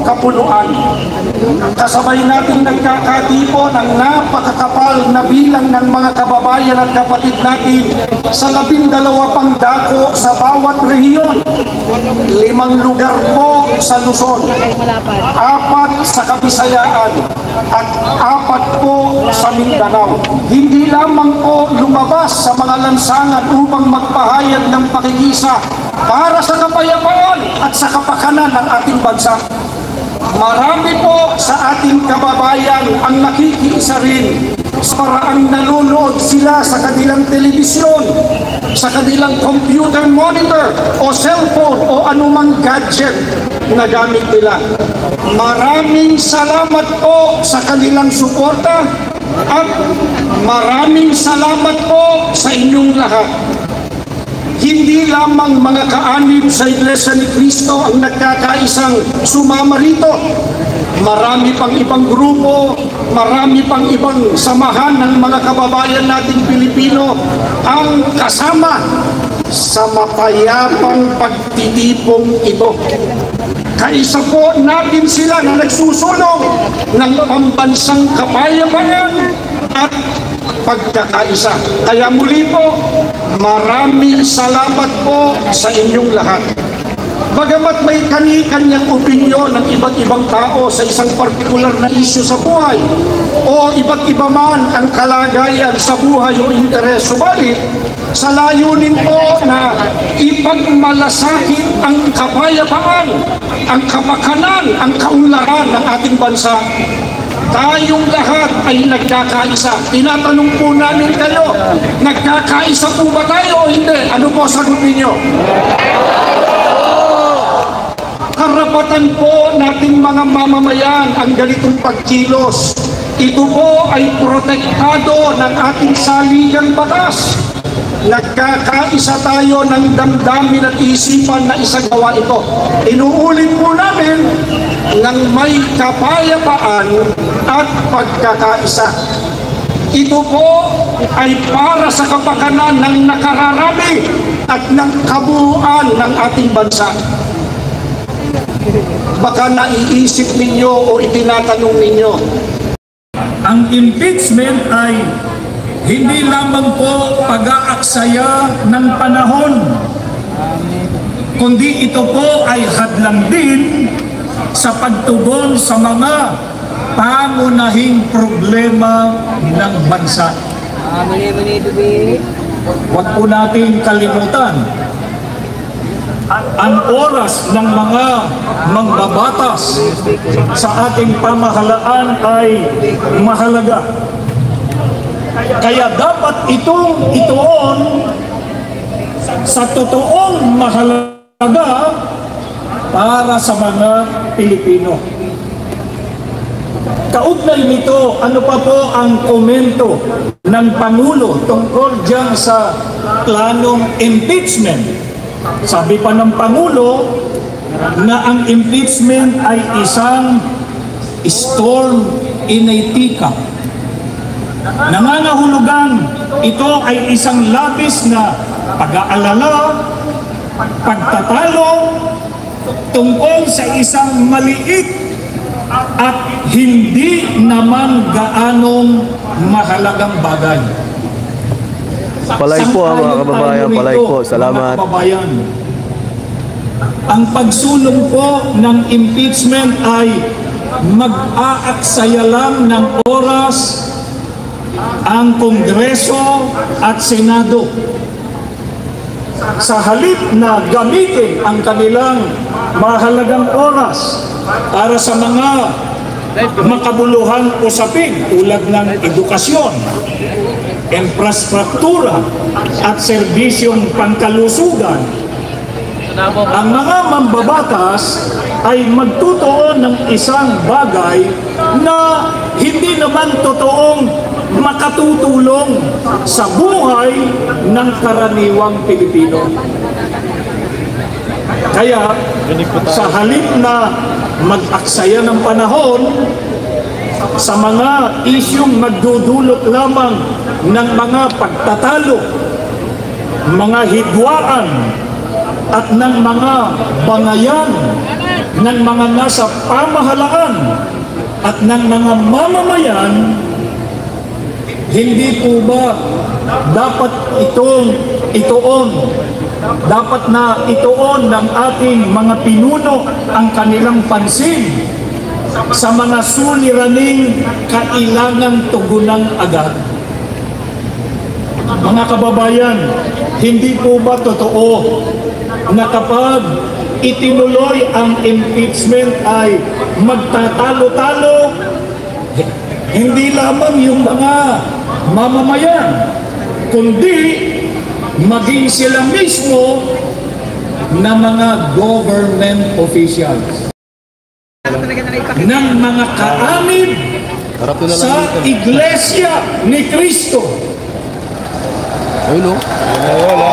kapunuan. Kasabay natin nagkakatipo ng napakakapal na bilang ng mga kababayan at kapatid natin sa 12 pang dako sa bawat rehiyon. 5 lugar po sa Luzon, 4 sa Kabisayaan, at 4 po sa Mindanao. Hindi lamang po lumabas sa mga lansangan upang magpahayag ng pakikisa para sa kapayapaan at sa kapakanan ng ating bansa. Marami po sa ating kababayan ang nakikiisa rin sa paraang nanonood sila sa kanilang telebisyon, sa kanilang computer monitor o cellphone o anumang gadget na gamit nila. Maraming salamat po sa kanilang suporta at maraming salamat po sa inyong lahat. Hindi lamang mga kaanib sa Iglesia ni Cristo ang nagkakaisang sumama rito. Marami pang ibang grupo, marami pang ibang samahan ng mga kababayan nating Pilipino ang kasama sa mapayapang pagtitipong ito. Kaisa po natin sila na nagsusulong ng pambansang kapayapaan at pagkakaisa. Kaya muli po, maraming salamat po sa inyong lahat. Bagamat may kani-kanyang opinyon ng iba't ibang tao sa isang partikular na isyu sa buhay o iba't iba man ang kalagayan sa buhay o interes, subalit sa layunin po na ipagmalasakit ang kapayapaan, ang kapakanan, ang kaunlaran ng ating bansa, tayong lahat ay nagkakaisa. Tinatanong po namin kayo, nagkakaisa po ba tayo o hindi? Ano po sagot ninyo? Karapatan po nating mga mamamayan ang ganitong pagkilos. Ito po ay protektado ng ating saligang batas. Nagkakaisa tayo ng damdamin at isipan na isagawa ito. Inuulit po namin ng may kapayapaan at pagkakaisa. Ito po ay para sa kapakanan ng nakararami at ng kabuuan ng ating bansa. Baka naiisip ninyo o itinatanong ninyo, ang impeachment ay hindi lamang po pag-aaksaya ng panahon, kundi ito po ay hadlang din sa pagtugon sa mga pangunahing problema ng bansa. Huwag po natin kalimutan, ang oras ng mga mangbabatas sa ating pamahalaan ay mahalaga. Kaya dapat itong ituon sa totoong mahalaga para sa mga Pilipino. Kaugnay nito, ano pa po ang komento ng Pangulo tungkol dyan sa planong impeachment? Sabi pa ng Pangulo na ang impeachment ay isang storm in a teacup. Nangangahulugan ito ay isang labis na pag-aalala, pagtatalo tungkol sa isang maliit at hindi naman gaanong mahalagang bagay. Palay po mga kababayan, palay po. Salamat. Ang pagsulong po ng impeachment ay mag-aaksaya lang ng oras ang Kongreso at Senado. Sa halip na gamitin ang kanilang mahalagang oras para sa mga makabuluhang usapin tulad ng edukasyon, infrastruktura at serbisyong pangkalusugan, ang mga mambabatas ay magtutuon ng isang bagay na hindi naman totoong makatutulong sa buhay ng karaniwang Pilipino. Kaya sa halip na mag-aksaya ng panahon sa mga isyung magdudulot lamang ng mga pagtatalo, mga hidwaan at ng mga bangayan, ng mga nasa pamahalaan at ng mga mamamayan, hindi po ba dapat dapat na ituon ng ating mga pinuno ang kanilang pansin sa mga suliraning kailangang tugunan agad? Mga kababayan, hindi po ba totoo na kapag itinuloy ang impeachment ay magtatalo-talo hindi lamang yung mga mamamayan, kundi maging sila mismo na mga government officials, ng mga kaanib sa Iglesia ni Cristo. Ayun o. Wala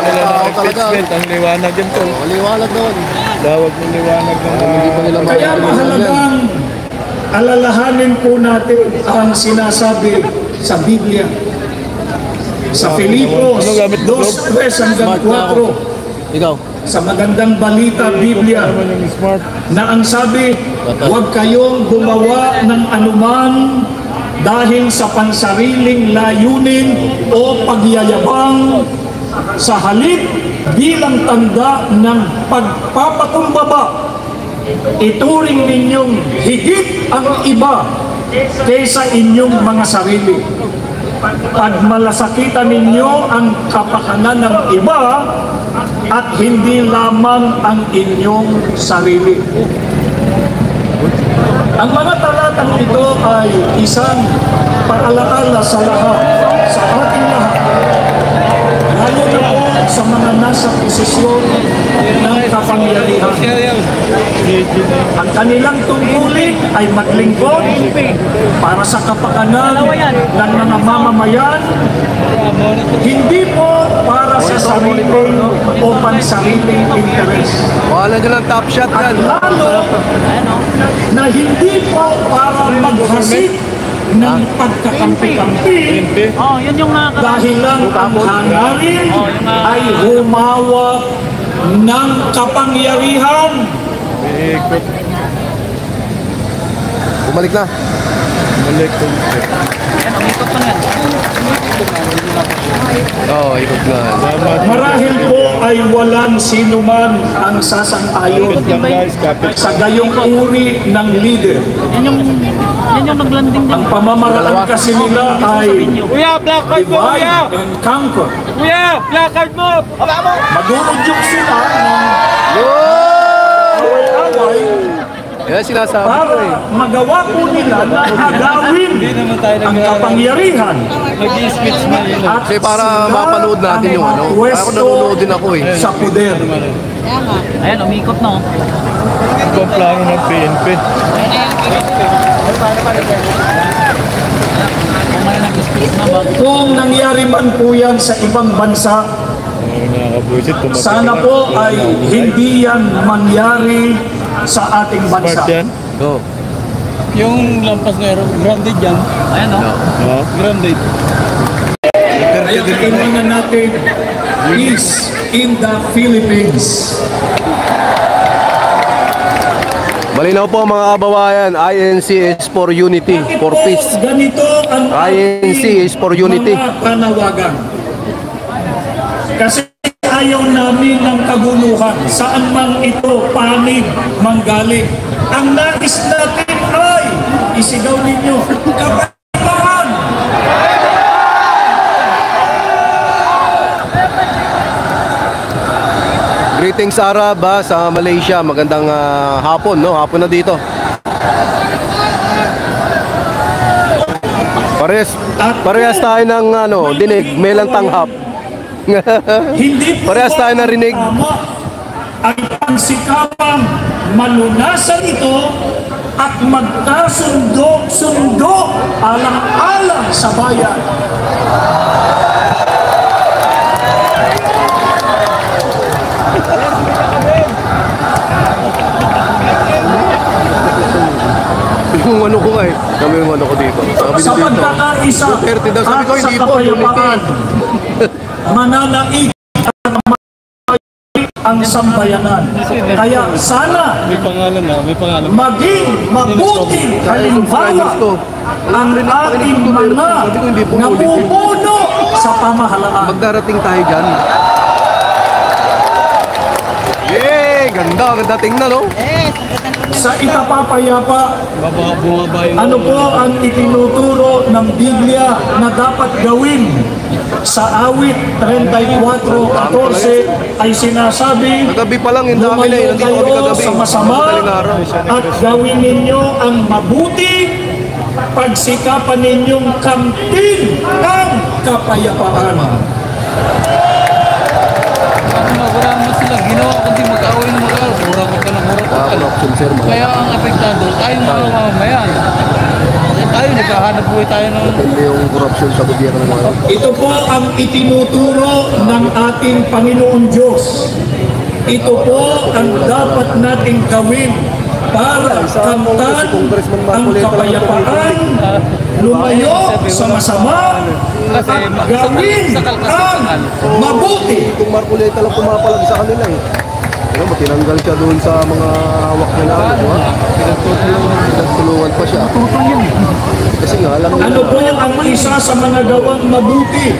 nila ng impeachment. Ang liwanag yan po. Liwanag doon. Dawag ng liwanag ng Hindi pa nila Kaya mahalagang alalahanin po natin ang sinasabi sa Biblia. Sa Filipos 2:3-4, Ikaw. sa magandang balita Biblia, yung smart. na ang sabi, huwag kayong gumawa ng anuman dahil sa pansariling layunin o pagyayabang, sa halip bilang tanda ng pagpapakumbaba. Ituring ninyong higit ang iba kaysa inyong mga sarili. Pagmalasakitan ninyo ang kapakanan ng iba at hindi lamang ang inyong sarili. Ang mga talatang ito ay isang paalaala sa lahat, sa ating lahat, lalo na po sa mga nasa posisyon ng kapangyarihan. Ang kanilang tungkulin ay maglingkod para sa kapakanan ng mga mamamayan, hindi po para sa sariling o pansariling interes. Wala nyo lang top shot At yan. lalo na hindi po para maghasik ng pagkakampi-kampi, Yun yung dahil lang ang hangarin ay humawak ng kapangyarihan. Bumalik na. Balik ko. Oo, ikot na. Marahil po ay walang sinuman ang sasang-ayon sa gayong uri ng leader. yan yung naglanding din. Ang pamamaraan kasi nila ay Kuya, black card mo, divide kuya! and conquer. Kuya, black card mo! Madurudyok sila ng away-away Yan sinasabi ko para eh. magawa po nila na agawin ang kapangyarihan. Mag-i-speech na yun. At Kasi para sila mapanood natin ang yung ano. mapwesto Ako nanonood din ako eh. sa poder. Ayan, umikot na. Ito ang plano ng PNP. Kung nangyari man po yan sa ibang bansa, Ang nakakabuisit. sana po ay hindi yan mangyari sa ating Smart bansa. yan. Oo. Yung lampas na grounded yan. Ayan o. Oo. Grounded. Kaya kailangan natin peace in the Philippines. Malinaw po mga kababayan, INC is for unity, for peace. Ganito ang INC is for unity. mga panawagan. Kasi ayaw namin ng kaguluhan, saan man ito panig manggaling. Ang nais natin ay isigaw ninyo, kapayapaan! Greetings Arab sa Malaysia. Magandang hapon, no? Hapon na dito. Parehas tayo ng dinig, melang tanghap. Hindi po Parehas tayo narinig. tama ang pagsikapang malunasan ito at magkasundo-sundo alang-alang sa bayan. Yung ano ko nga eh. Kami yung ano ko dito. Sabi Sa dito. pagkakaisa Duterte daw. Sabi ko, at sa hindi po, kapayapaan, mananaig ang sambayanan. Kaya sana May pangalan na, may pangalan. maging mabuting halimbawa ang ating mga namumuno sa pamahalaan. Magdarating tayo dyan. Yay! Ganda, ganda tingnan, no? Sa ikapapayapa, Bumaba yung... ano po ang itinuturo ng Biblia na dapat gawin? Sa awit 34:14 ay sinasabi, Kagabi pa lang, yung dami na lumayo yun. Nandito kami kayo kagabi. sa masama Madaling araw. at gawin ninyo ang mabuti, pagsikapan ninyong kamtin ang kapayapaan. Wala naman sila. Ginawa kundi mag-away na mag-away. Hurakot ka ng hurakot ka. Option, sir. Kaya ang apektado, tayo mga mamamayan. Tayo, nagkahanap buhay tayo ng... Hindi yung corruption sa gobyerno ng mga. Ito po ang itinuturo ng ating Panginoon Diyos. Ito po ang dapat nating gawin para kamtan ang kapayapaan, lumayo sa masama, at gawin ang mabuti. Itong Marcoleta lang pumapalag sa kanila eh. Pero matinanggal siya doon sa mga hawak nila. Pinagtulungan pa siya. Kasi nga alam nila. Ano po ang isa sa mga gawang mabuti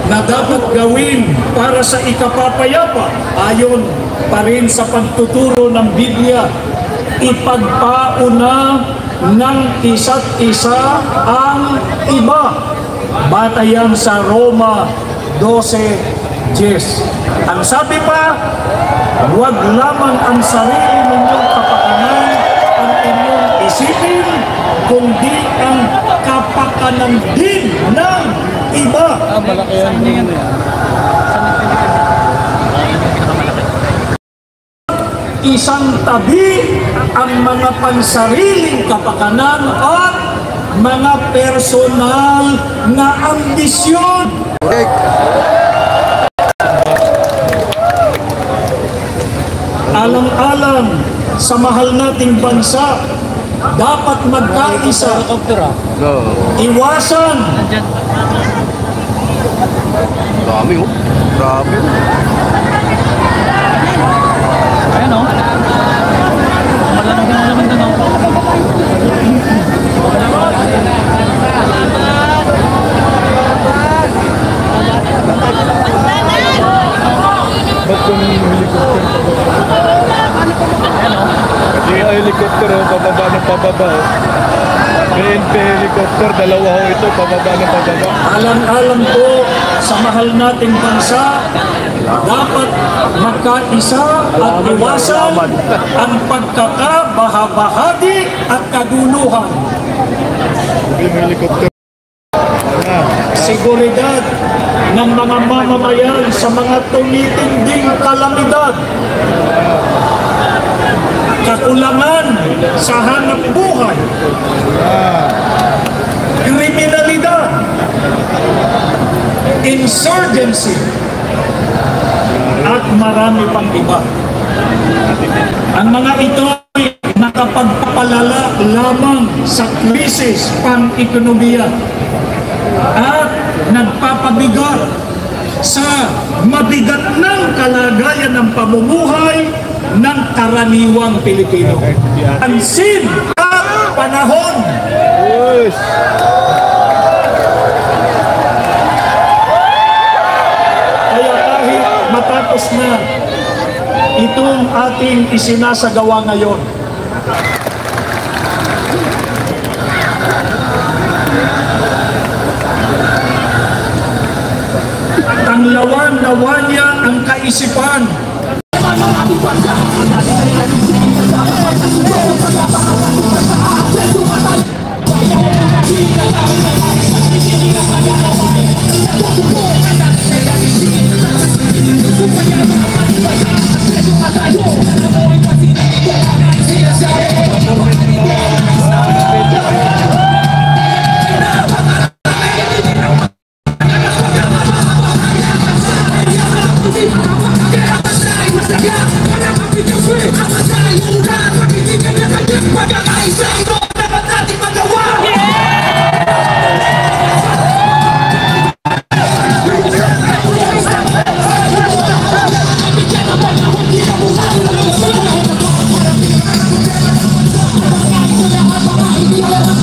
na dapat gawin para sa ikapapayapa? Ayon pa rin sa pagtuturo ng Biblia, ipagpauna ng isa't isa ang iba. Batayan sa Roma 12:10. Ang sabi pa, huwag lamang ang sarili ninyong kapakanan ang inyong isipin, kundi ang kapakanan din ng iba. Malaki yan. Isang tabi ang mga pansariling kapakanan at mga personal na ambisyon. Okay. Alang-alang sa mahal nating bansa, dapat magkaisa, No. iwasan Dami oh. Grabe. Ayan o. Malamig na naman doon o. Ba't yung helicopter Kasi yung helicopter pababa ng pababa PNP helicopter, dalawa ho ito, pababa ng pababa. alang-alang po sa mahal nating bansa, dapat magkaisa at iwasan ang pagkakabahabahagi at kaguluhan. Yung helicopter. Seguridad ng mga mamamayan sa mga tumitinding kalamidad. Kakulangan sa hanap buhay. Kriminalidad. Insurgency. At marami pang iba. Ang mga ito ay nakapagpapalala lamang sa krisis pang-ekonomiya at nagpapabigat sa mabigat ng kalagayan ng pamumuhay ng karaniwang Pilipino. Pansin ang panahon. Kaya kahit matapos na itong ating isinasagawa ngayon, tanglawan-lawan niya ang kaisipan. I'm Kailangan mga kaibigan